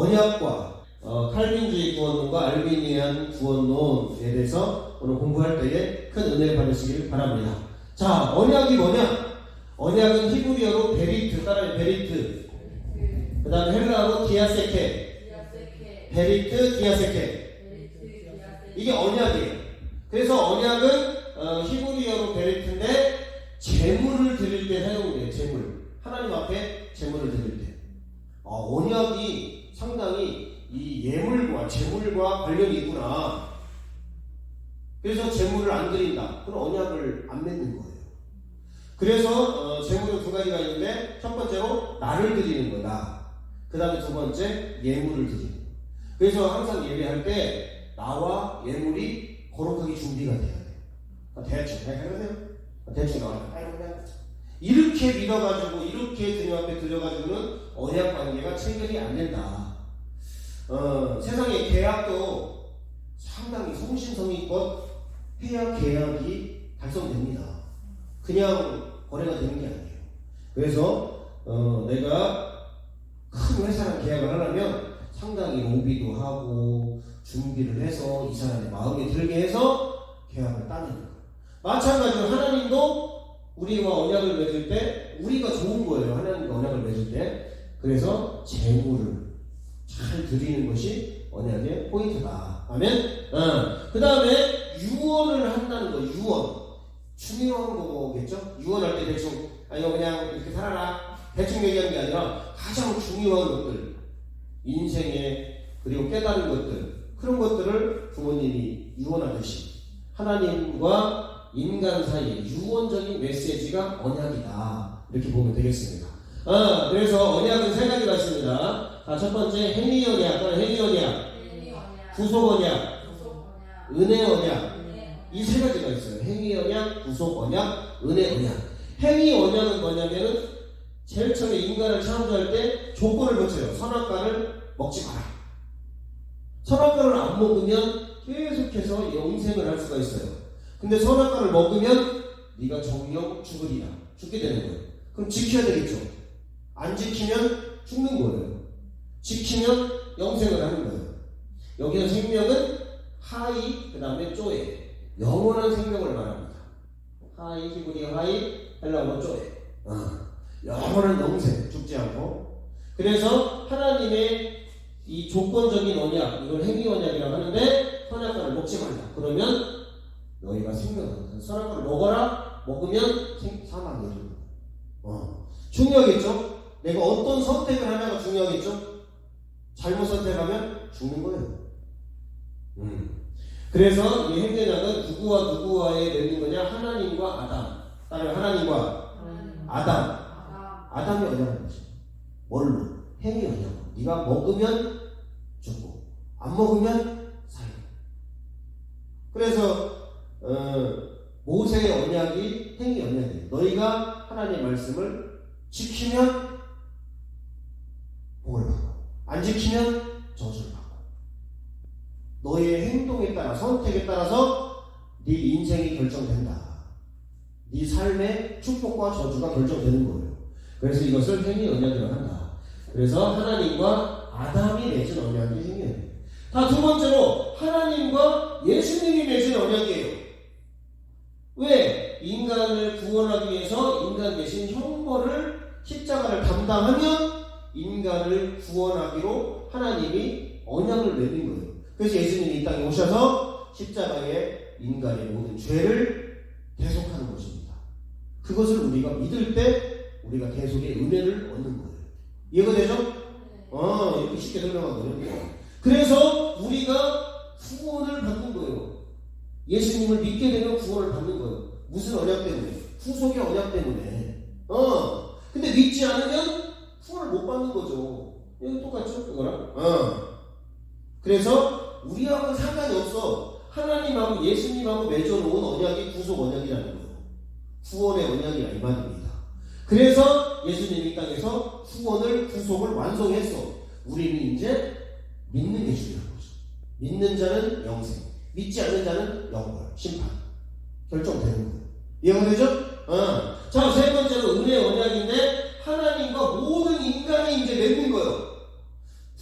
언약과 칼빈주의 구원론과 알비니안 구원론에 대해서 오늘 공부할 때에 큰 은혜를 받으시길 바랍니다. 자, 언약이 뭐냐? 언약은 히브리어로 베리트, 따라해 베리트. 그 다음에 헬라어로 디아세케. 베리트, 디아세케. 이게 언약이에요. 그래서 언약은 히브리어로 베리트인데 제물을 드릴 때 사용돼요. 제물. 하나님 앞에 제물을 드릴 때. 언약이 상당히 이 예물과 제물과 관련이 있구나. 그래서 제물을 안 드린다. 그럼 언약을 안 맺는 거예요. 그래서 제물은 두 가지가 있는데 첫 번째로 나를 드리는 거다. 그 다음에 두 번째 예물을 드리는 거. 그래서 항상 예배할 때 나와 예물이 거룩하게 준비가 돼야 돼요. 대충 해보세요. 대충 나와요. 이렇게 믿어가지고 이렇게 주님 앞에 드려가지고는 언약 관계가 체결이 안 된다. 세상의 계약도 상당히 성신성의껏 해야 계약이 달성됩니다. 그냥 거래가 되는 게 아니에요. 그래서 내가 큰 회사랑 계약을 하려면 상당히 로비도 하고 준비를 해서 이 사람의 마음에 들게 해서 계약을 따내는 거예요. 마찬가지로 하나님도 우리와 언약을 맺을 때 우리가 좋은 거예요. 하나님과 언약을 맺을 때. 그래서 재물을 잘 드리는 것이 언약의 포인트다. 아멘? 그 다음에 유언을 한다는 거. 유언. 중요한 거겠죠? 유언할 때 대충 아니요 그냥 이렇게 살아라. 대충 얘기하는 게 아니라 가장 중요한 것들. 인생에 그리고 깨달은 것들. 그런 것들을 부모님이 유언하듯이 하나님과 인간 사이의 유언적인 메시지가 언약이다. 이렇게 보면 되겠습니다. 그래서 언약은 세 가지가 있습니다. 첫 번째 행위 언약, 행위 언약, 구속 언약, 은혜 언약. 이 세 가지가 있어요. 행위 언약, 구속 언약, 은혜 언약. 행위 언약은 뭐냐면은 제일 처음에 인간을 창조할 때 조건을 붙여요. 선악과를 먹지 마라. 선악과를 안 먹으면 계속해서 영생을 할 수가 있어요. 근데 선악과를 먹으면 네가 정령 죽으리라. 죽게 되는 거예요. 그럼 지켜야 되겠죠. 안 지키면 죽는 거예요. 지키면 영생을 하는 거예요. 여기서 생명은 하이, 그 다음에 쪼에. 영원한 생명을 말합니다. 하이, 히브리 하이, 헬라어로 쪼에. 영원한 영생, 죽지 않고. 그래서 하나님의 이 조건적인 언약, 이걸 행위 언약이라고 하는데 선악과를 먹지 말라. 그러면 너희가 생명을 선악과를 먹어라. 먹으면 사망이 이르는 거예요. 중요하겠죠? 내가 어떤 선택을 하냐가 중요하겠죠? 잘못 선택하면 죽는 거예요. 그래서 이 행위언약은 누구와 누구와의 맺는 거냐? 하나님과 아담. 따라서 하나님과 아담이 언약한 거지. 뭘로? 행위 언약. 네가 먹으면 죽고 안 먹으면 살고. 그래서 모세의 언약이 행위 언약이에요. 너희가 하나님의 말씀을 지키면 복을 받고 안 지키면 저주를 받고. 너희의 행동에 따라 선택에 따라서 네 인생이 결정된다. 네 삶의 축복과 저주가 결정되는 거예요. 그래서 이것을 행위 언약이라고 한다. 그래서 하나님과 아담이 맺은 언약이 행위 언약이에요. 두 번째로 하나님과 예수님이 맺은 언약이에요. 왜? 인간을 구원하기 위해서 인간 대신 형벌을 십자가를 담당하면 인간을 구원하기로 하나님이 언약을 맺는 거예요. 그래서 예수님이 이 땅에 오셔서 십자가에 인간의 모든 죄를 대속하는 것입니다. 그것을 우리가 믿을 때 우리가 대속의 은혜를 얻는 거예요. 이해가 되죠? 이렇게 쉽게 설명한 거예요. 그래서 우리가 구원을 받는 거예요. 예수님을 믿게 되면 구원을 받는 거예요. 무슨 언약 때문에? 후속의 언약 때문에. 근데 믿지 않으면 구원을 못 받는 거죠. 이거 똑같죠? 그거랑. 그래서 우리하고는 상관이 없어. 하나님하고 예수님하고 맺어놓은 언약이 구속 언약이라는 거예요. 구원의 언약이라 이 말입니다. 그래서 예수님이 이 땅에서 구원을, 구속을 완성했어. 우리는 이제 믿는 게 중요한 거죠. 믿는 자는 영생, 믿지 않는 자는 영벌, 심판. 결정되는 거예요. 이해가 되죠? 자, 세 번째로 은혜 언약인데 하나님과 모든 인간이 이제 맺는 거예요.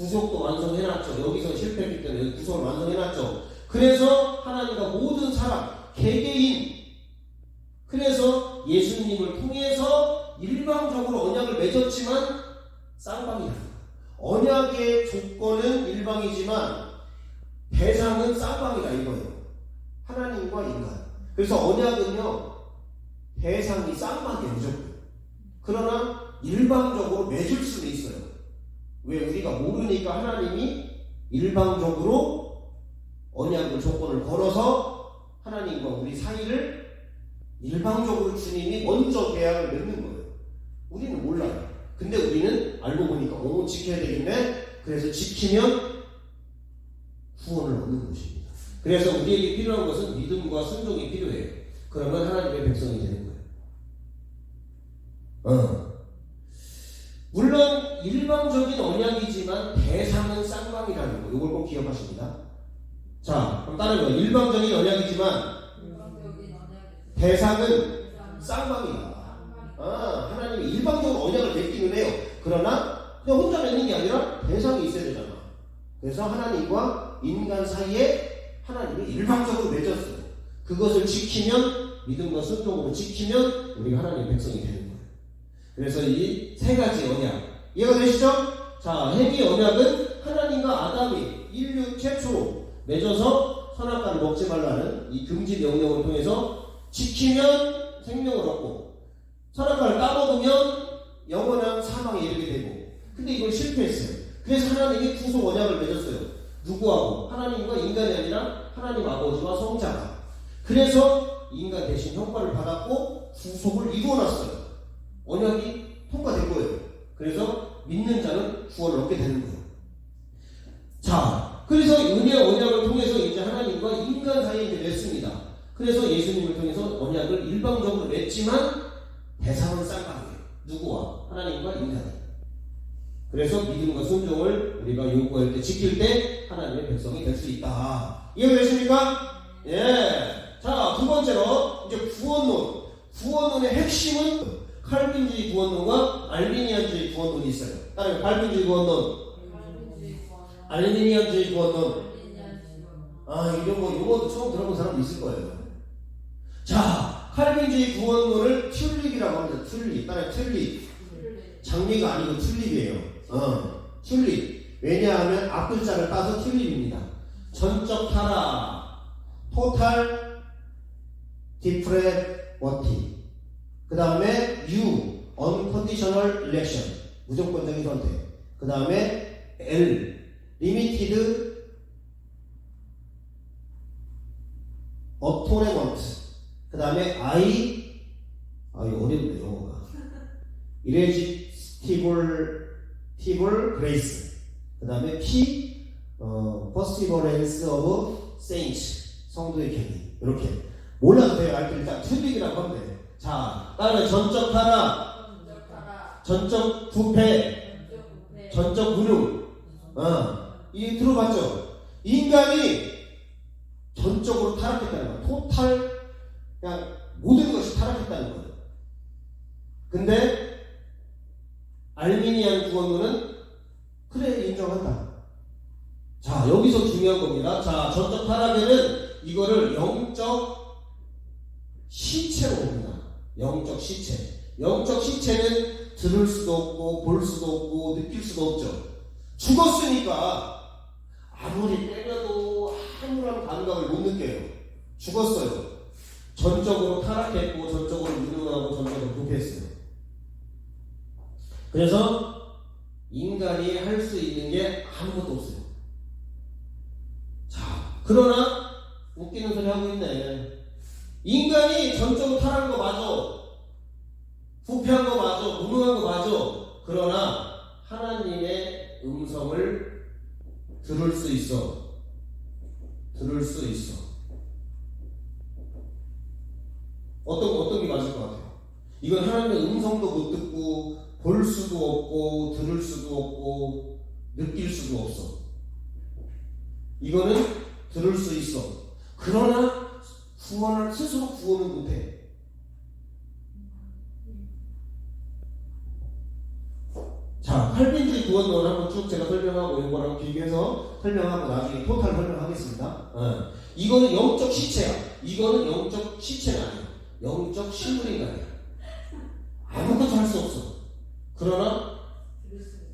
구속도 완성해놨죠. 여기서 실패했기 때문에 여기 구속을 완성해놨죠. 그래서 하나님과 모든 사람, 개개인, 그래서 예수님을 통해서 일방적으로 언약을 맺었지만 쌍방이다. 언약의 조건은 일방이지만 대상은 쌍방이다 이거예요. 하나님과 인간. 그래서 언약은요 대상이 쌍방이에요 무조건. 그러나 일방적으로 맺을 수는 있어요. 왜? 우리가 모르니까 하나님이 일방적으로 언약의 조건을 걸어서 하나님과 우리 사이를 일방적으로 주님이 먼저 계약을 맺는 거예요. 우리는 몰라요. 근데 우리는 알고 보니까 지켜야 되겠네. 그래서 지키면 구원을 얻는 것입니다. 그래서 우리에게 필요한 것은 믿음과 순종이 필요해요. 그러면 하나님의 백성이 되는 거예요. 물론 일방적인 언약이지만 대상은 쌍방이라는 거. 이걸 꼭 기억하십니다. 자, 그럼 다른 거. 일방적인 언약이지만 대상은 쌍방이다. 하나님이 일방적으로 언약을 맺기는 해요. 그러나 그냥 혼자 맺는 게 아니라 대상이 있어야 되잖아. 그래서 하나님과 인간 사이에 하나님이 일방적으로 맺었어요. 그것을 지키면, 믿음과 순종으로 지키면 우리가 하나님의 백성이 되는 거예요. 그래서 이 세 가지 언약 이해가 되시죠? 자, 행위 언약은 하나님과 아담이 인류 최초로 맺어서 선악과를 먹지 말라는 이 금지 명령을 통해서 지키면 생명을 얻고 선악과를 까먹으면 영원한 사망에 이르게 되고, 근데 이걸 실패했어요. 그래서 하나님이 구속 언약을 맺었어요. 누구하고? 하나님과 인간이 아니라 하나님 아버지와 성자가. 그래서 인간 대신 형벌을 받았고 구속을 이루어놨어요. 언약이 통과된 거예요. 그래서 믿는 자는 구원을 얻게 되는 거예요. 자, 그래서 은혜 언약을 통해서 이제 하나님과 인간 사이에 이제 맺습니다. 그래서 예수님을 통해서 언약을 일방적으로 맺지만 대상은 쌍방이에요. 누구와? 하나님과 인간이. 그래서 믿음과 순종을 우리가 요구할 때, 지킬 때 하나님의 백성이 될 수 있다. 이해되십니까? 예. 자, 두 번째로 이제 구원론. 구원론의 핵심은 칼빈주의 구원론과 알미니안주의 구원론이 있어요. 따라서 칼빈주의 구원론, 알미니안주의 구원론. 이런 거 요것도 처음 들어본 사람도 있을 거예요. 자, 칼빈주의 구원론을 튤립이라고 합니다. 튤립. 따라서 튤립. 장미가 아니고 튤립이에요. 튤립. 왜냐하면 앞글자를 따서 튤립입니다. 전적 타락, 토탈 디프레버티. 그 다음에 U, unconditional election, 무조건적인 선택. 그 다음에 L, limited atonement. 그 다음에 I, 이거 어렵네 영어가. irresistible grace. 그 다음에 P, perseverance of saints, 성도의 견인. 이렇게 몰라도 돼요. 일단 튤립이라고 하면 돼요. 자, 다음에 전적 타락, 전적 부패, 전적 무능. 이 들어봤죠? 인간이 전적으로 타락했다는 거예요. 토탈, 그냥 모든 것이 타락했다는 거예요. 근데 알미니안 구원론은 그래 인정한다. 자, 여기서 중요한 겁니다. 자, 전적 타락에는 이거를 영적 시체로 봅니다. 영적 시체. 영적 시체는 들을 수도 없고 볼 수도 없고 느낄 수도 없죠. 죽었으니까 아무리 때려도 아무런 감각을 못 느껴요. 죽었어요. 전적으로 타락했고 전적으로 무능하고 전적으로 부패했어요. 그래서 인간이 할 수 있는 게 아무것도 없어요. 자, 그러나 웃기는 소리 하고 있네. 인간이 전적으로 타락한 거 맞아. 부패한 거 맞아. 무능한 거 맞아. 그러나 하나님의 음성을 들을 수 있어. 들을 수 있어. 어떤 게 맞을 것 같아요? 이건 하나님의 음성도 못 듣고 볼 수도 없고 들을 수도 없고 느낄 수도 없어. 이거는 들을 수 있어. 그러나 스스로 구원을 못해. 자, 자, 칼빈주의 구원론을 한번 쭉 제가 설명하고 이거랑 비교해서 설명하고 나중에 토탈 설명하겠습니다. 이거는 영적 시체야. 이거는 영적 시체가 아니야. 영적 식물인간이야. 아무것도 할 수 없어. 그러나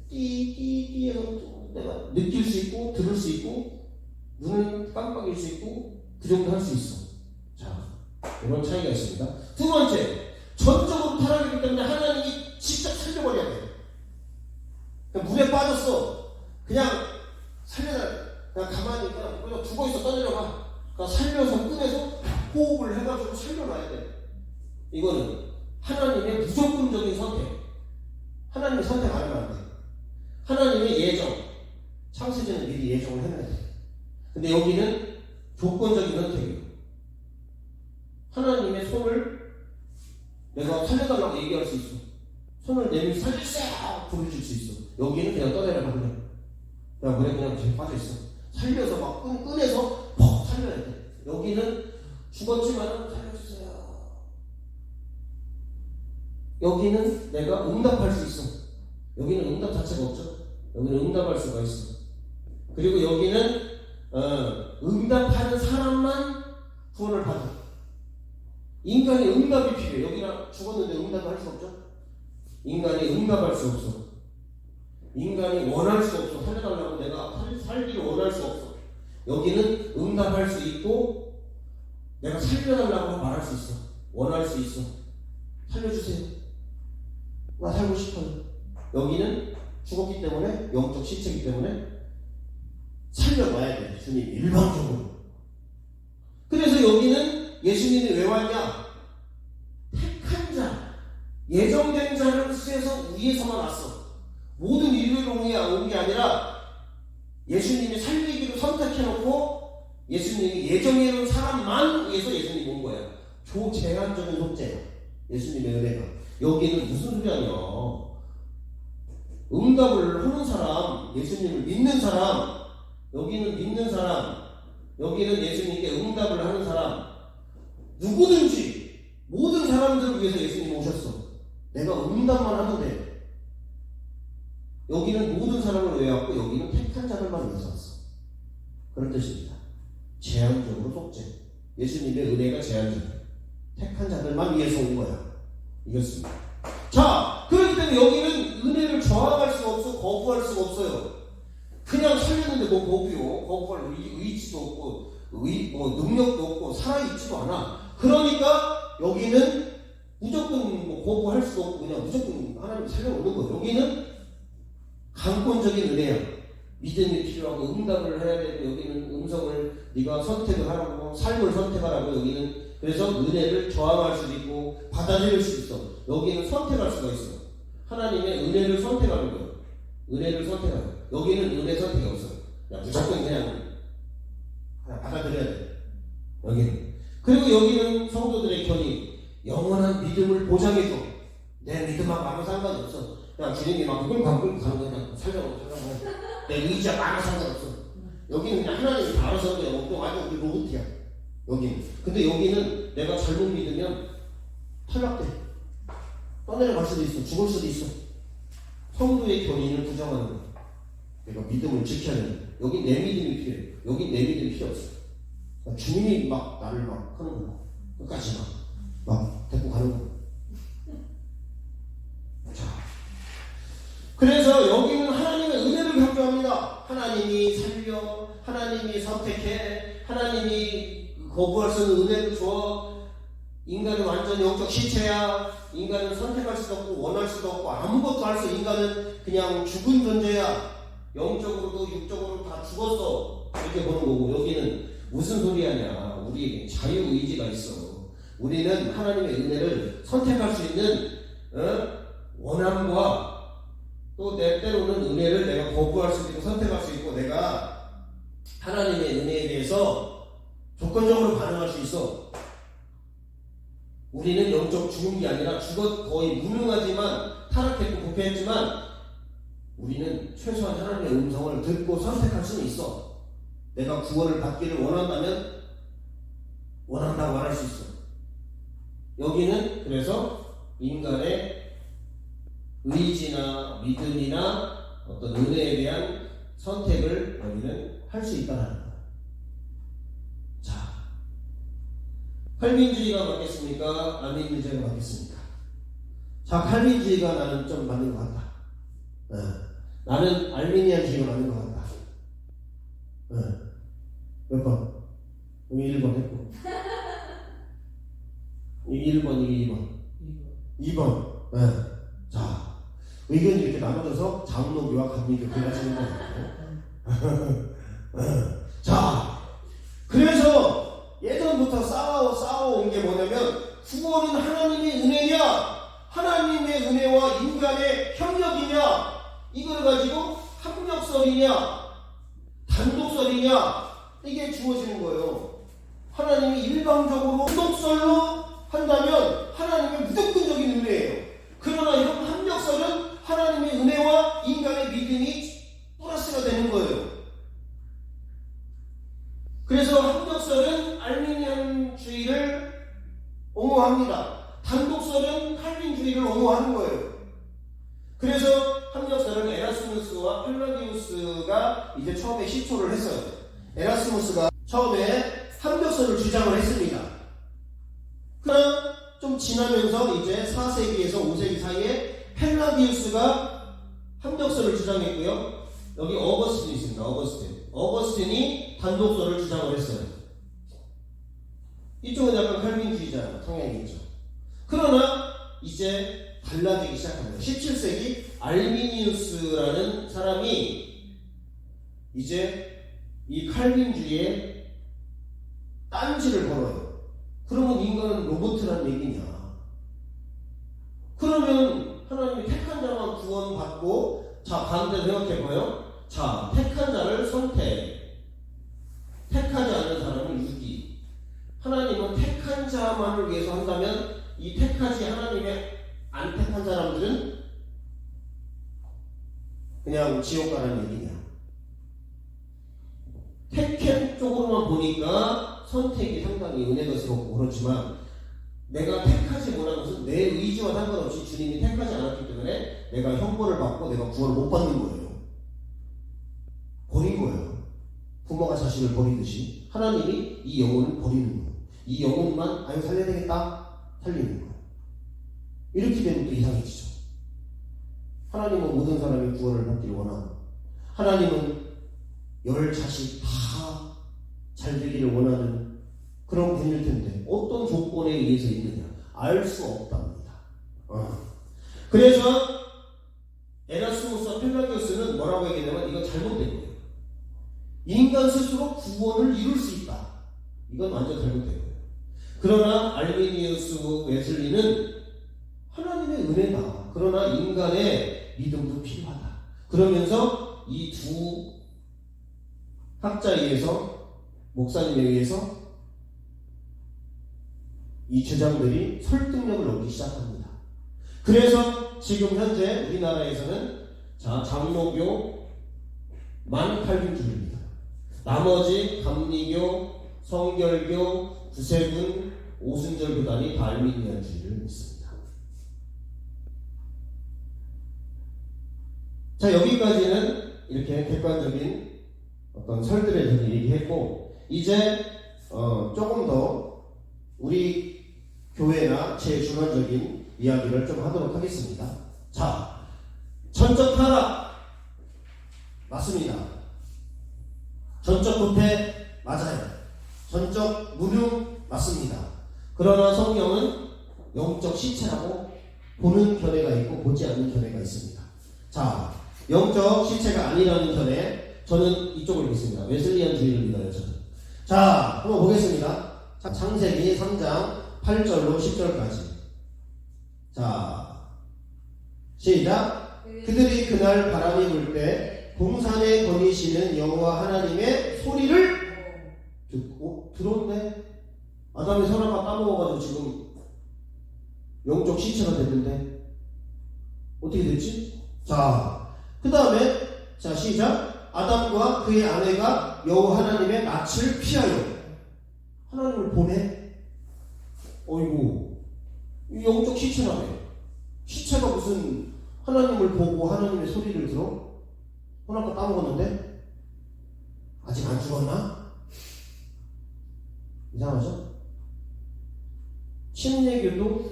띠해서 내가 느낄 수 있고 들을 수 있고 눈은 깜빡일 수 있고 그 정도 할 수 있어. 자, 이런 차이가 있습니다. 두 번째, 전적으로 타락이기 때문에 하나님이 직접 살려버려야 돼. 그냥 물에 빠졌어. 그냥 살려놔. 그냥 가만히 그냥 죽어있어. 떠내려가. 그러니까 살려서 꺼내서 호흡을 해가지고 살려놔야 돼. 이거는 하나님의 무조건적인 선택. 하나님의 선택 안 하면 안 돼. 하나님의 예정. 창세전에 미리 예정을 해놔야 돼. 근데 여기는 조건적인 선택이에요. 하나님의 손을 내가 살려달라고 얘기할 수 있어. 손을 내밀 살려주세요! 부르실 수 있어. 여기는 그냥 떠내려가 그냥. 그냥 지금 빠져있어. 살려서 막 꺼내서 퍽 살려야 돼. 여기는 죽었지만 살려주세요. 여기는 내가 응답할 수 있어. 여기는 응답 자체가 없죠. 여기는 응답할 수가 있어. 그리고 여기는 응답하는 사람만 구원을 받아. 인간이 응답이 필요해. 여기는 죽었는데 응답을 할 수 없죠. 인간이 응답할 수 없어. 인간이 원할 수 없어. 살려달라고 내가 살기를 원할 수 없어. 여기는 응답할 수 있고 내가 살려달라고 말할 수 있어. 원할 수 있어. 살려주세요. 나 살고 싶어요. 여기는 죽었기 때문에 영적 시체이기 때문에 살려놔야 돼. 주님 일방적으로. 그래서 여기는 예수님이 왜 왔냐? 택한 자, 예정된 자를 위해서 위에서만 왔어. 모든 인류를 온 게 아니라 예수님이 살리기로 선택해놓고 예수님이 예정해놓은 사람만 위해서 예수님이 온 거야. 초제한적인 존재야. 예수님의 은혜가. 여기는 무슨 소리 아니야. 응답을 하는 사람, 예수님을 믿는 사람, 여기는 믿는 사람, 여기는 예수님께 응답을 하는 사람, 누구든지 모든 사람들을 위해서 예수님이 오셨어. 내가 응답만 하면 돼. 여기는 모든 사람을 위해 왔고 여기는 택한 자들만 위해서 왔어. 그런 뜻입니다. 제한적으로 속죄. 예수님의 은혜가 제한적이야. 택한 자들만 위해서 온 거야. 이겼습니다. 자, 그렇기 때문에 여기는 은혜를 저항할 수가 없어. 거부할 수가 없어요. 그냥 살렸는데 뭐 거부요. 거부할 의지도 없고 능력도 없고 살아있지도 않아. 그러니까 여기는 무조건 거부할 수도 없고 그냥 무조건 하나님이 살려오는 거예요. 여기는 강권적인 은혜야. 믿음이 필요하고 응답을 해야 되고 여기는 음성을 네가 선택을 하라고 삶을 선택하라고 여기는 그래서 은혜를 저항할 수도 있고 받아들일 수 있어. 여기는 선택할 수가 있어. 하나님의 은혜를 선택하는 거예요. 은혜를 선택하는 거예요. 여기는 은혜 선택이 없어요. 무조건 그냥 받아들여야 돼. 여기는. 그리고 여기는 성도들의 견이 영원한 믿음을 보장해줘. 내 믿음하고 아무 상관이 없어. 그냥 주님이 막 그걸 가는 거야. 살려고 내 의지하고 아무 상관없어. 여기는 그냥 하나님이 다 알아서 하는 거야. 또 완전 우리 로봇이야. 여기는. 근데 여기는 내가 잘못 믿으면 탈락돼. 떠내려갈 수도 있어. 죽을 수도 있어. 성도의 견인을 부정하는 거야. 내가 믿음을 지켜야 돼. 여기 내 믿음이 필요해. 여기 내 믿음이 필요 없어. 그러니까 주님이 막 나를 막 하는 거야. 끝까지 막 데리고 가는 거야. 자, 그래서 여기는 하나님의 은혜를 강조합니다. 하나님이 살려, 하나님이 선택해, 하나님이 거부할 수 없는 은혜를 줘. 인간은 완전 영적 시체야. 인간은 선택할 수도 없고 원할 수도 없고 아무것도 할 수. 인간은 그냥 죽은 존재야. 영적으로도 육적으로도 다 죽었어. 이렇게 보는 거고 여기는 무슨 소리 하냐. 우리에게 자유의지가 있어. 우리는 하나님의 은혜를 선택할 수 있는 원함과 또 때로는 은혜를 내가 거부할 수도 있고 선택할 수 있고 내가 하나님의 은혜에 대해서 조건적으로 반응할 수 있어. 우리는 영적 죽은 게 아니라 거의 무능하지만 타락했고 부패했지만 우리는 최소한 하나님의 음성을 듣고 선택할 수는 있어. 내가 구원을 받기를 원한다면 원한다고 말할 수 있어. 여기는 그래서 인간의 의지나 믿음이나 어떤 은혜에 대한 선택을 여기는 할 수 있다는 거예요. 자, 칼빈주의가 맞겠습니까? 아민주의가 맞겠습니까? 자, 칼빈주의가 나는 좀 맞는 것 같다. 나는 알미니안주의가 맞는 것 같다. 몇 번? 여기 1번 했고. 이게 1번, 이게 2번. 2번. 자, 의견이 이렇게 나눠져서 장로교와 감리교 갈라지는 거예요. 자, 그래서 예전부터 싸워온 게 뭐냐면 구원은 하나님의 은혜냐, 하나님의 은혜와 인간의 협력이냐, 이걸 가지고 합력설이냐, 단독설이냐, 이게 주어지는 거예요. 하나님이 일방적으로 단독설로 한다면 하나님의 무조건적인 은혜예요. 그러나 이런 합력설은 하나님의 은혜와 인간의 믿음이 플러스가 되는 거예요. 그래서 합력설은 알미니안주의를 옹호합니다. 단독설은 칼빈주의를 옹호하는 거예요. 그래서 합력설은 에라스무스와 팔라디우스가 이제 처음에 시초를 했어요. 에라스무스가 처음에 합력설을 주장을 했습니다. 그러나 좀 지나면서 이제 4세기에서 5세기 사이에 팔라디우스가 합력설을 주장했고요. 여기 어거스틴이 있습니다. 어거스틴이 단독설을 주장을 했어요. 이쪽은 약간 칼빈주의자 성향이 있죠. 그러나 이제 달라지기 시작합니다. 17세기 알미니우스라는 사람이 이제 이 칼빈주의에 딴지를 걸어요. 그러면 인간은 로봇이라는 얘기냐? 그러면 하나님이 택한 자만 구원받고, 자, 반대로 생각해봐요. 자, 택한 자를 택하지 않는 사람은 유기. 하나님은 택한 자만을 위해서 한다면 이 택하지 하나님의 안 택한 사람들은 그냥 지옥 가라는 얘기냐? 택한 쪽으로만 보니까 선택이 상당히 은혜스럽고 그렇지만, 내가 택하지 못한 것은 내 의지와 상관없이 주님이 택하지 않았기 때문에 내가 형벌을 받고 내가 구원을 못 받는 거예요. 버린 거예요. 부모가 자식을 버리듯이 하나님이 이 영혼을 버리는 거예요. 이 영혼만 아유 살려야 되겠다, 살리는 거예요. 이렇게 되면 또 이상해지죠. 하나님은 모든 사람이 구원을 받기를 원하고, 하나님은 열 자식 다 잘 되기를 원하는 그런 분일 텐데 어떤 조건에 의해서 있느냐 알 수 없답니다. 그래서 에라스무스와 팔라디우스는 뭐라고 얘기하냐면 이건 잘못된 거예요. 인간 스스로 구원을 이룰 수 있다. 이건 완전 잘못된 거예요. 그러나 알미니우스 웨슬리는 하나님의 은혜다. 그러나 인간의 믿음도 필요하다. 그러면서 이 두 학자에 의해서, 목사님에 의해서 이 주장들이 설득력을 얻기 시작합니다. 그래서 지금 현재 우리나라에서는 장로교 만 칼빈주의입니다. 나머지 감리교, 성결교, 구세군, 오순절 교단이 다 알미니안주의를 믿습니다. 자, 여기까지는 이렇게 객관적인 어떤 설들에 대해서 얘기했고, 이제 조금 더 우리 교회나 제 주관적인 이야기를 좀 하도록 하겠습니다. 자, 전적 타락 맞습니다. 전적 부패 맞아요. 전적 무능 맞습니다. 그러나 성경은 영적 시체라고 보는 견해가 있고 보지 않는 견해가 있습니다. 자, 영적 시체가 아니라는 견해, 저는 이쪽을 믿습니다. 웨슬리안주의를 믿어요. 저는. 자, 한번 보겠습니다. 자, 창세기 3장 8절로 10절까지. 자, 시작. 그들이 그날 바람이 불 때 동산에 거니시는 여호와 하나님의 소리를 듣고, 들었네. 아담이 선악과 까먹어가지고 지금 영적 시체가 됐는데 어떻게 됐지? 자, 그 다음에 자, 시작. 아담과 그의 아내가 여호와 하나님의 낯을 피하여 하나님을 보내. 어이구, 이 영적 시체라며. 시체가 무슨 하나님을 보고 하나님의 소리를 들어? 허나까 따먹었는데? 아직 안 죽었나? 이상하죠? 침례교도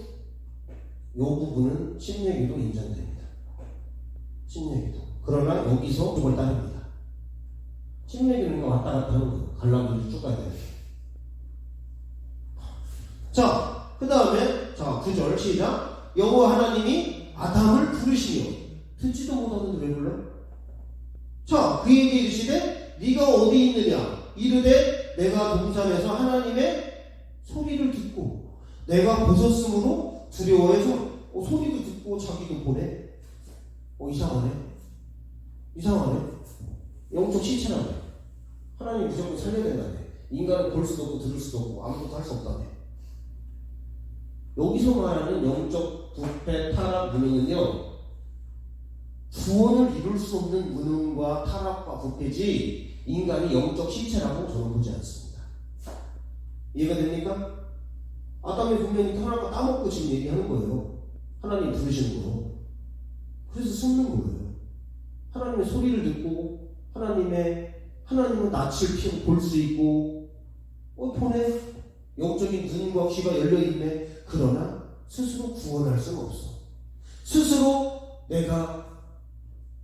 이 부분은 침례교도 인정됩니다. 침례교도. 그러나 여기서 그걸 따릅니다. 침례교는 왔다 갔다 하는 거예요. 갈라면서 쭉 가야 돼요. 자, 그 다음에 자 9절 시작. 여호와 하나님이 아담을 부르시며 듣지도 못하는데 왜 불러? 자, 그에게 이르시되 네가 어디 있느냐? 이르되 내가 동산에서 하나님의 소리를 듣고 내가 벗었으므로 두려워해서 소리도 듣고 자기도 보네. 이상하네. 이상하네. 영적 시체라네. 하나님 무조건 살려야 된다네. 인간은 볼 수도 없고 들을 수도 없고 아무것도 할 수 없다네. 여기서 말하는 영적 부패 타락 무능은요, 구원을 이룰 수 없는 무능과 타락과 부패지 인간이 영적 시체라고 저는 보지 않습니다. 이해가 됩니까? 아담이 분명히 타락과 따먹고 지금 얘기하는 거예요. 하나님 부르시는 거. 그래서 숨는 거예요. 하나님의 소리를 듣고 하나님은 낯을 피고 볼 수 있고 보네. 영적인 눈과 귀가 열려있네. 그러나 스스로 구원할 수는 없어. 스스로 내가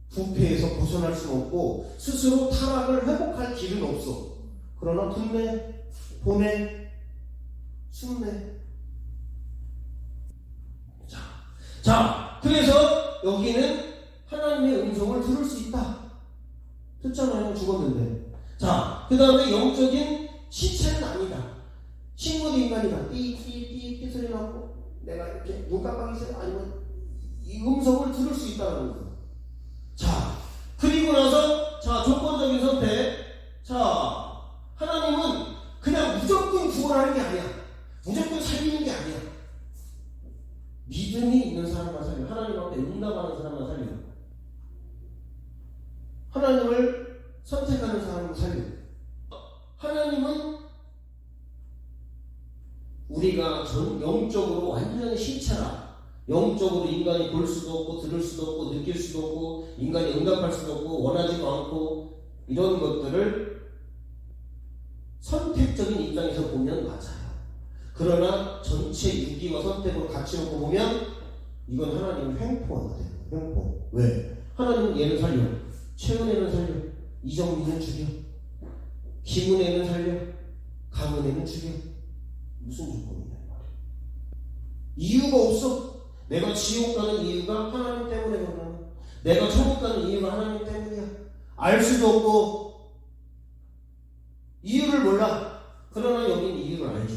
부패에서 벗어날 수는 없고 스스로 타락을 회복할 길은 없어. 그러나 듣네, 보네, 숨네. 자, 그래서 여기는 하나님의 음성을 들을 수 있다. 듣잖아요. 죽었는데. 자, 그 다음에 영적인 시체는 아니다. 식물도 인간이다. 띠 소리 나고 내가 이렇게 눈 깜빡이세요? 아니면 이 음성을 들을 수 있다는 거예요. 자, 그리고 나서 자, 조건적인 선택. 자, 하나님은 그냥 무조건 구원하는 게 아니야. 무조건 살리는 게 아니야. 믿음이 있는 사람만 살려. 하나님 앞에 응답하는 사람만 살려. 하나님을 선택하는 사람을 살려. 하나님은 우리가 영적으로 완전히 시체라. 영적으로 인간이 볼 수도 없고 들을 수도 없고 느낄 수도 없고 인간이 응답할 수도 없고 원하지도 않고 이런 것들을 선택적인 입장에서 보면 맞아요. 그러나 전체 유기와 선택으로 같이 놓고 보면 이건 하나님의 횡포가 돼요. 횡포. 왜? 하나님은 얘는 살려. 최은혜는 살려. 이정민은 죽여. 김은혜는 살려. 강은혜는 죽여. 무슨 조건이냐 이유가 없어. 내가 지옥 가는 이유가 하나님 때문에 그러나 내가 천국 가는 이유가 하나님 때문이야. 알 수도 없고 이유를 몰라. 그러나 여기는 이유를 알죠.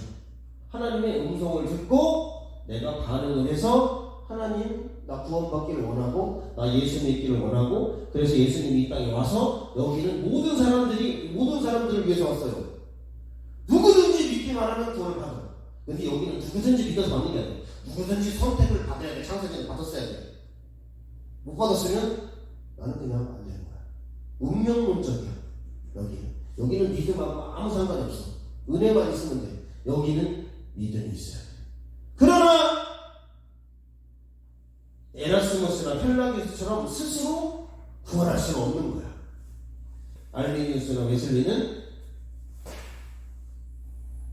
하나님의 음성을 듣고 내가 반응을 해서 하나님 나 구원받기를 원하고 나 예수 믿기를 원하고 그래서 예수님이 이 땅에 와서 여기는 모든 사람들을 위해서 왔어요. 누구든지 믿기만 하면 구원을 받아. 근데 여기는 누구든지 믿어서 받는 게 아니에요. 누구든지 선택을 받아야 돼. 창세전에 받았어야 돼. 못 받았으면 나는 그냥 안 되는 거야. 운명론적이야. 여기는 믿음하고 아무 상관이 없어. 은혜만 있으면 돼. 여기는 믿음이 있어야 돼. 그러나 에라스무스나 펠라기우스처럼 스스로 구원할 수는 없는 거야. 알비니우스나 웨슬리는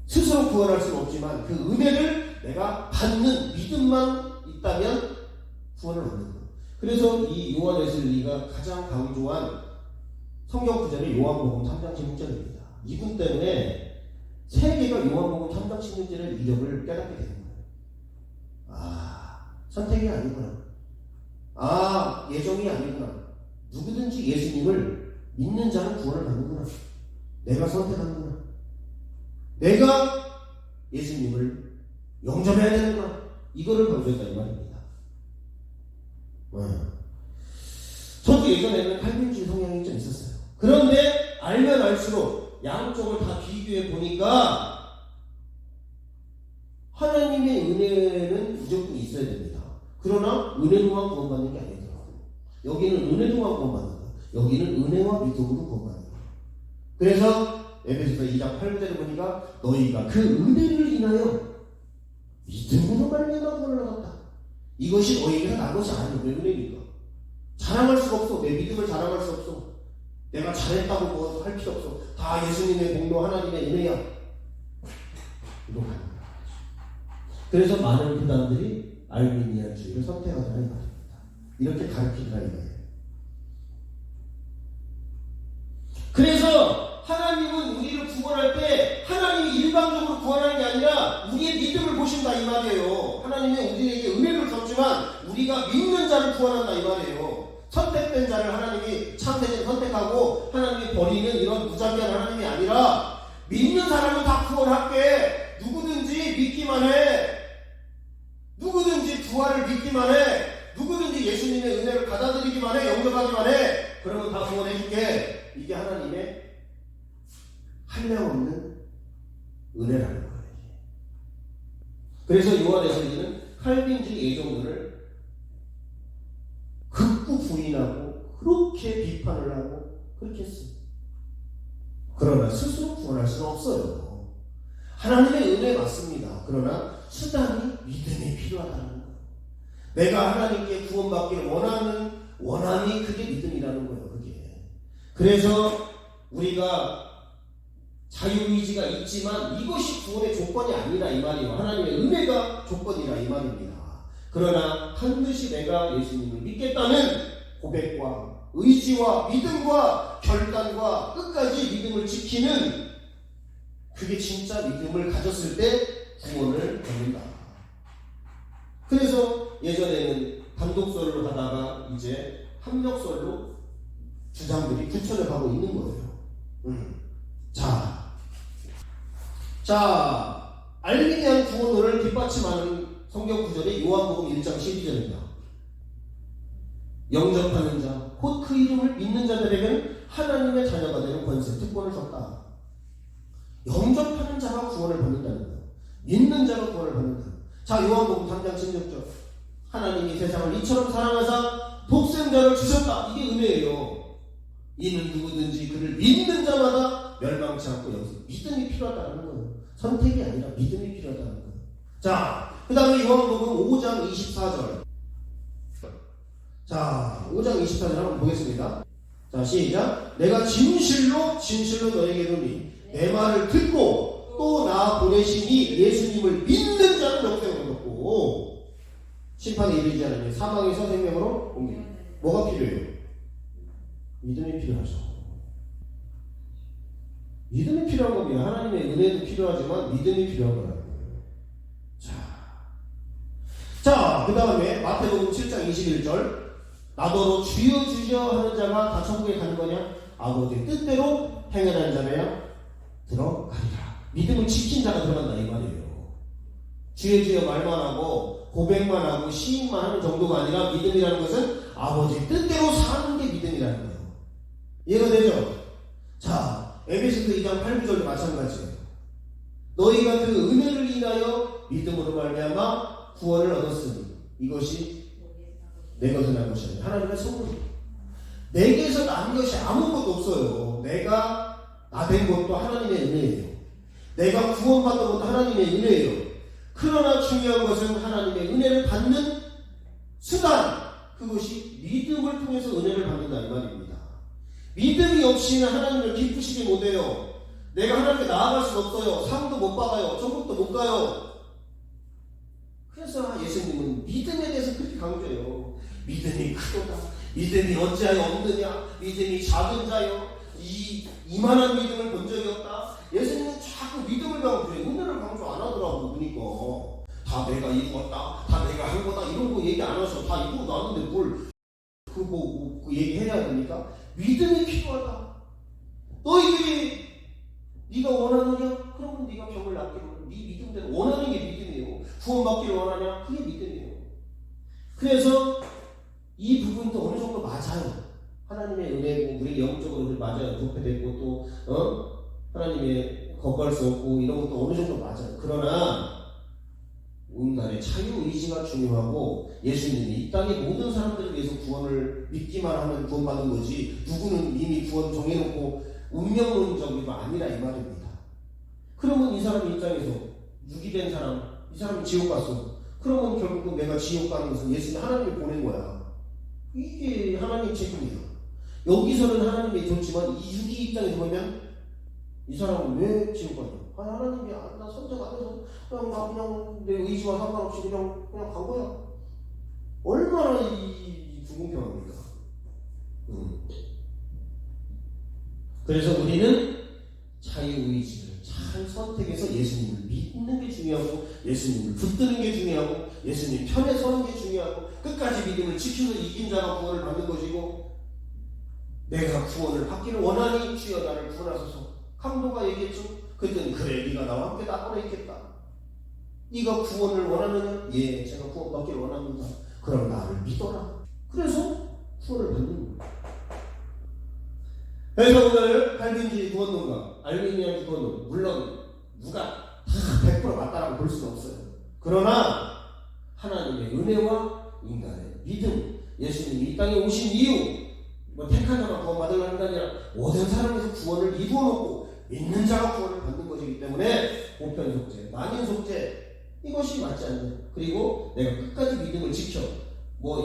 스스로 구원할 수는 없지만 그 은혜를 내가 받는 믿음만 있다면 구원을 얻는 거예요. 그래서 이 요한 웨슬리가 가장 강조한 성경 구절이 요한복음 3장 16절입니다. 이분 때문에 세계가 요한복음 3장 16절의 위력을 깨닫게 되는 거예요. 선택이 아니구나. 예정이 아니구나. 누구든지 예수님을 믿는 자는 구원을 받는구나. 내가 선택하는구나. 내가 예수님을 영접해야 되는구나. 이거를 강조했다는 말입니다. 저도 예전에는 칼빈주의 성향이 좀 있었어요. 그런데 알면 알수록 양쪽을 다 비교해 보니까 하나님의 은혜는 무조건 있어야 됩니다. 그러나 은혜로만 구원받는 게 아니더라고요. 여기는 은혜로만 구원받는 거예요. 여기는 은혜와 믿음으로 구원받는 거예요. 그래서 에베소서 2장 8절에 보니까 너희가 그 은혜를 인하여 믿음으로 말미암아 구원을 얻었다. 이것이 너희에게서 난 것이 아니고 왜 은혜입니까? 자랑할 수가 없어. 내 믿음을 자랑할 수 없어. 내가 잘했다고 뭐 할 필요 없어. 다 예수님의 공로, 하나님의 은혜야. 이거 가는 거야. 그래서 많은 교단들이 알미니안주의를 선택하더라 이 말입니다. 이렇게 가르치더라 이 말이에요. 그래서 하나님은 우리를 구원할 때 하나님이 일방적으로 구원하는 게 아니라 우리의 믿음을 보신다 이 말이에요. 하나님은 우리에게 은혜를 줬지만 우리가 믿는 자를 구원한다 이 말이에요. 선택된 자를 하나님이 참되게 선택하고 하나님이 버리는 이런 무자비한 하나님이 아니라 믿는 사람은 다 구원할게. 누구든지 믿기만 해. 누구든지 부활을 믿기만 해. 누구든지 예수님의 은혜를 받아들이기만 해. 영접하기만 해. 그러면 다 구원해줄게. 이게 하나님의 한량없는 은혜라는 거예요. 그래서 요한에서는 칼빈주의 예정론을 극구 부인하고 그렇게 비판을 하고 그렇게 했어요. 그러나 스스로 구원할 수는 없어요. 하나님의 은혜 맞습니다. 그러나 수단이 믿음이 필요하다는 거예요. 내가 하나님께 구원받기를 원하는 원함이 그게 믿음이라는 거예요. 그게. 그래서 우리가 자유의지가 있지만 이것이 구원의 조건이 아니라 이 말이에요. 하나님의 은혜가 조건이라 이 말입니다. 그러나 반드시 내가 예수님을 믿겠다는 고백과 의지와 믿음과 결단과 끝까지 믿음을 지키는 그게 진짜 믿음을 가졌을 때 구원을 받는다. 그래서 예전에는 단독설로 하다가 이제 합력설로 주장들이 굳혀져 가고 있는 거예요. 자, 알미니안 구원론을 뒷받침하는 성경 구절이 요한복음 1장 12절입니다. 영접하는 자, 곧 그 이름을 믿는 자들에게는 하나님의 자녀가 되는 권세, 특권을 줬다. 영접하는 자가 구원을 받는다는 거예요. 믿는 자가 구원을 받는다. 자, 요한복음 3장 16절. 하나님이 세상을 이처럼 사랑하사 독생자를 주셨다. 이게 은혜예요. 이는 누구든지 그를 믿는 자마다 멸망치 않고 여기서 믿음이 필요하다는 거예요. 선택이 아니라 믿음이 필요하다는 거예요. 자, 그 다음에 요한복음 5장 24절. 자, 5장 24절 한번 보겠습니다. 자, 시작. 내가 진실로 너에게 이르노니 내 말을 듣고 또 나 보내시니 예수님을 믿는 자는 영생을 얻었고 심판에 이르지 않으니 사망에서 생명으로 옮기. 뭐가 필요해요? 믿음이 필요하죠. 믿음이 필요한 겁니다. 하나님의 은혜도 필요하지만 믿음이 필요한 거라는 거예요. 자, 그 다음에 마태복음 7장 21절. 나더러 주여 주여 하는 자가 다 천국에 가는 거냐? 아버지 뜻대로 행하는 자면 들어가리라. 믿음을 지킨 자가 들어간다 이 말이에요. 주여 주여 말만 하고 고백만 하고 시인만 하는 정도가 아니라 믿음이라는 것은 아버지 뜻대로 사는 게 믿음이라는 거예요. 이해가 되죠? 자, 에베소서 2장 8, 9절도 마찬가지예요. 너희가 그 은혜를 인하여 믿음으로 말미암아 구원을 얻었으니 이것이 내 것은 난 것이 아니라 하나님의 선물이에요. 내게서 난 것이 아무것도 없어요. 내가 나 된 것도 하나님의 은혜예요. 내가 구원받은 것도 하나님의 은혜예요. 그러나 중요한 것은 하나님의 은혜를 받는 수단, 그것이 믿음을 통해서 은혜를 받는다 이 말입니다. 믿음이 없이는 하나님을 기쁘시게 못해요. 내가 하나님께 나아갈 수 없어요. 상도 못 받아요. 천국도 못 가요. 그래서 예수님은 믿음에 대해서 그렇게 강조해요. 믿음이 크도다. 믿음이 어찌하여 없느냐. 믿음이 작은 자요. 이만한 믿음을 본 적이 없다. 예수님은 자꾸 믿음을 강조해요. 은혜를 강조 안 하더라고. 그러니까 다 내가 이루었다. 다 내가 한 거다. 이런 거 얘기 안 하셔. 다 이루고 나는데 뭘 그 얘기해야 됩니까? 믿음이 필요하다. 너희들이 네가 원하느냐? 그러면 네가 병을 낫기로 네 믿음대로 원하는 게 믿음이에요. 구원받기를 원하냐? 그게 믿음이에요. 그래서 이 부분도 어느 정도 맞아요. 하나님의 은혜고 우리 영적으로 맞아요. 부패됐고 또 하나님의 거부할 수 없고 이런 것도 어느 정도 맞아요. 그러나 인간의 자유의지가 중요하고 예수님이 이 땅의 모든 사람들을 위해서 구원을 믿기만 하면 구원받은 거지 누구는 이미 구원 정해놓고 운명론적으로 아니라 이 말입니다. 그러면 이 사람 입장에서 유기된 사람 이 사람이 지옥 갔어. 그러면 결국은 내가 지옥 가는 것은 예수님 하나님이 보낸 거야. 이게 하나님 책임이에요. 여기서는 하나님이 좋지만 이 유기 입장에서 보면 이 사람은 왜 지옥 가냐? 하나님이 나 선택 안 해서 그냥 내 의지와 상관없이 그냥 간 거야. 얼마나 이 불공평합니까? 그래서 우리는 자유의지를 잘 선택해서 예수님을 믿는 게 중요하고, 예수님을 붙드는 게 중요하고, 예수님 편에 서는 게 중요하고, 끝까지 믿음을 지켜서 이긴 자가 구원을 받는 것이고, 내가 구원을 받기를 원하니 주여 나를 구원하소서. 강도가 얘기했죠. 그랬더니 그래 네가 나와 함께 나가나 있겠다. 네가 구원을 원하느냐? 예, 제가 구원 받기를 원합니다. 그럼 나를 믿어라. 그래서 구원을 받는 거예요. 그래서 오늘 칼빈주의 구원론과 알미니안 구원론, 물론 누가 다 100% 맞다라고 볼 수는 없어요. 그러나 하나님의 은혜와 인간의 믿음, 예수님이 이 땅에 오신 이유, 택한 자만 구원받으려는 게 아니라 모든 사람에서 구원을 이루어놓고 믿는 자가 구원을 받는 것이기 때문에 보편속죄, 만인속죄 이것이 맞지 않는. 그리고 내가 끝까지 믿음을 지켜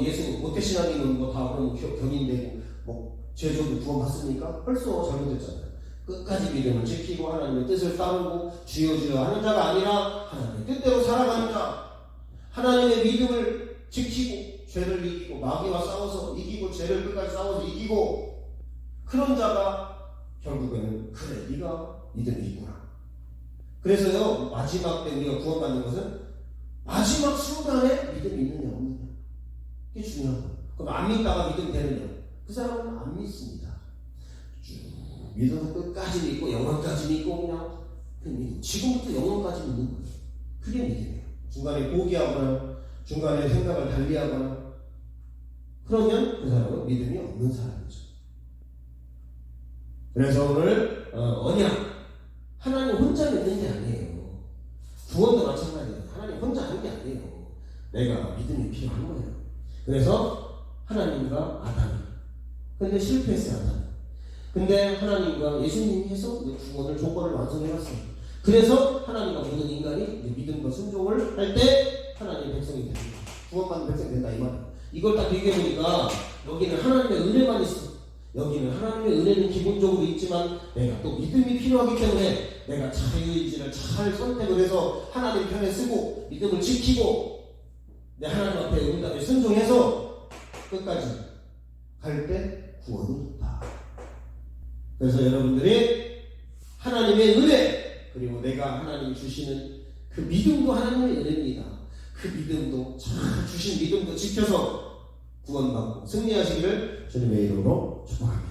예수 모태신앙이면 다 그런 견인되고 죄조도 구원받습니까? 벌써 잘못됐잖아요. 끝까지 믿음을 지키고 하나님의 뜻을 따르고 주여 주여 하는 자가 아니라 하나님의 뜻대로 살아가는 자, 하나님의 믿음을 지키고 죄를 이기고 마귀와 싸워서 이기고 죄를 끝까지 싸워서 이기고, 그런 자가 결국에는 그래 네가 믿음이 있구나. 그래서요, 마지막 때 우리가 구원받는 것은 마지막 순간에 믿음이 있느냐 없느냐, 이게 중요한 거예요. 그럼 안 믿다가 믿음이 되느냐? 그 사람은 안 믿습니다. 쭉 믿어서 끝까지 믿고 영원까지 믿고 그냥 믿음. 지금부터 영원까지 믿는 거예요. 그게 믿음이에요. 중간에 포기하거나 중간에 생각을 달리하거나 그러면 그 사람은 믿음이 없는 사람이죠. 그래서 오늘 언약, 하나님 혼자 믿는 게 아니에요. 구원도 마찬가지예요. 하나님 혼자 하는 게 아니에요. 내가 믿음이 필요한 거예요. 그래서 하나님과 아담이, 근데 실패했어요, 아담이. 근데 하나님과 예수님이 해서 구원을 조건을 완성해놨어요. 그래서 하나님과 모든 인간이 믿음과 순종을 할 때 하나님의 백성이 됩니다. 구원받는 백성이 된다 이 말이에요. 이걸 딱 얘기해보니까 여기는 하나님의 은혜만 있어. 여기는 하나님의 은혜는 기본적으로 있지만 내가 또 믿음이 필요하기 때문에 내가 자유의지를 잘 선택을 해서 하나님 편에 쓰고 믿음을 지키고 내 하나님 앞에 응답에 순종해서 끝까지 갈 때 구원이 있다. 그래서 여러분들이 하나님의 은혜, 그리고 내가 하나님이 주시는 그 믿음도 하나님의 은혜입니다. 그 믿음도 잘 주신 믿음도 지켜서 구원받고 승리하시기를 주님의 이름으로 축복합니다.